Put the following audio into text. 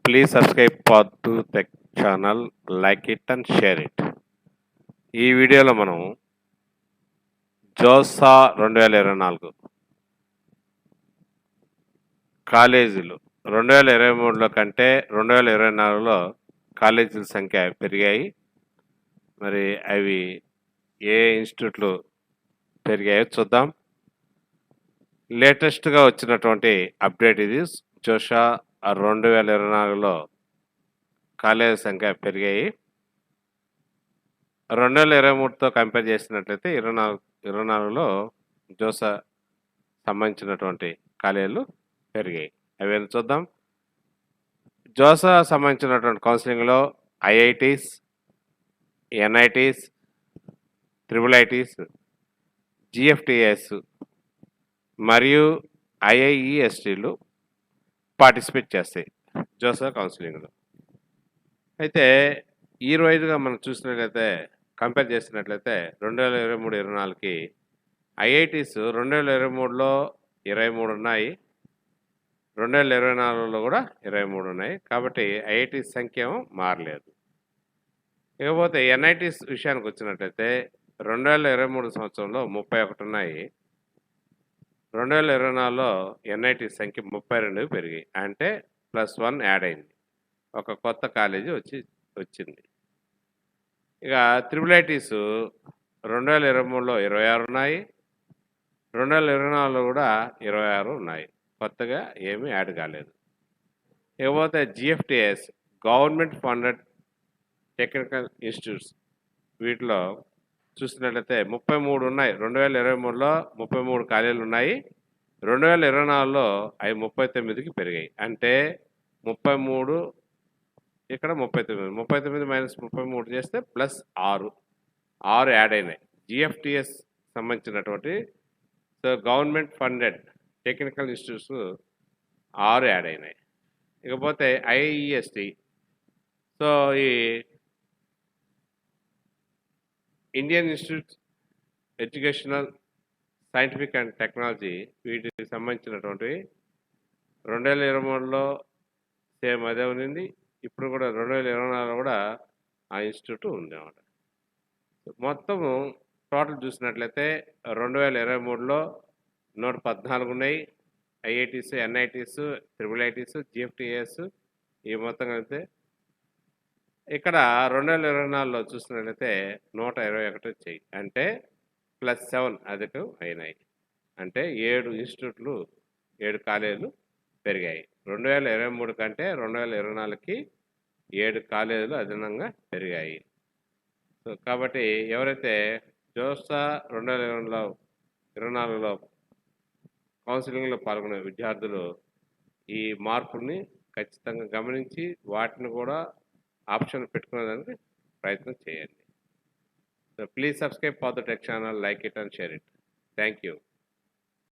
Please subscribe Paathu tech channel, like it and share it. ఈ వీడియోలో మనం JoSAA 2024 కాలేజీలు 2023లో కంటే 2024లో కాలేజీల సంఖ్య పెరిగాయి. మరి అవి ఏ ఇన్స్టిట్యూట్లు పెరిగాయో చూద్దాం. లేటెస్ట్గా వచ్చినటువంటి అప్డేట్ ఇది. జోసా 2024లో కాలేజీ సంఖ్య పెరిగాయి. 2023తో కంపేర్ చేసినట్లయితే 24లో జోసా సంబంధించినటువంటి కాలేజీలు పెరిగాయి. అవి చూద్దాం. జోసా సంబంధించినటువంటి కౌన్సిలింగ్లో IITs, NITs, triple ITs, GFTS మరియు ఐఐఈఎస్టీలు పార్టిసిపేట్ చేస్తాయి జోసా కౌన్సిలింగ్లో. అయితే ఇయర్ వైజ్గా మనం చూసినట్లయితే, కంపేర్ చేసినట్లయితే 2023-24కి ఐఐటీస్ 2023లో 23 ఉన్నాయి, 2024లో కూడా 23 ఉన్నాయి. కాబట్టి ఐఐటీస్ సంఖ్య మారలేదు. ఇకపోతే ఎన్ఐటీస్ విషయానికి వచ్చినట్లయితే 2023 సంవత్సరంలో 31 ఉన్నాయి, 2024లో ఎన్ఐటీస్ సంఖ్య 32 పెరిగాయి. అంటే +1 యాడ్ అయింది, ఒక కొత్త కాలేజీ వచ్చింది. ఇక ట్రిపుల్ ఐటీస్ 2023లో 26 ఉన్నాయి, 2024లో కూడా 26 ఉన్నాయి, కొత్తగా ఏమీ యాడ్ కాలేదు. ఇకపోతే GFTS government funded technical institutes, వీటిలో చూసినట్లయితే 33 ఉన్నాయి. 2023లో 33 కాలేజీలు ఉన్నాయి, 2024లో అవి 39కి పెరిగాయి. అంటే 33, ఇక్కడ 39 - 33 చేస్తే +6 యాడ్ అయినాయి. జిఎఫ్టిఎస్ సంబంధించినటువంటి government funded technical institutes 6 add అయినాయి. ఇకపోతే ఐఈఎస్టీ, సో ఈ Indian institute educational scientific and technology, వీటికి సంబంధించినటువంటి 2023లో సేమ్ అదే ఉంది. ఇప్పుడు కూడా 2024లో కూడా ఆ ఇన్స్టిట్యూట్ ఉంది అన్నమాట. మొత్తము టోటల్ చూసినట్లయితే 2023లో 114 ఉన్నాయి. IITs, NITs, triple ITs, GFTS ఈ మొత్తం కలిపితే. ఇక్కడ 2024లో చూసినట్లయితే 121 వచ్చాయి. అంటే +7 అధికం అయినాయి. అంటే 7 ఇన్స్టిట్యూట్లు, 7 కాలేజీలు పెరిగాయి. 2023 కంటే 2024కి 7 కాలేజీలు అదనంగా పెరిగాయి. సో కాబట్టి ఎవరైతే జోసా 2024లో కౌన్సిలింగ్లో పాల్గొనే విద్యార్థులు ఈ మార్పుల్ని ఖచ్చితంగా గమనించి వాటిని కూడా ఆప్షన్ పెట్టుకునేదానికి ప్రయత్నం చేయండి. So please subscribe for the tech channel, like it and share it. Thank you.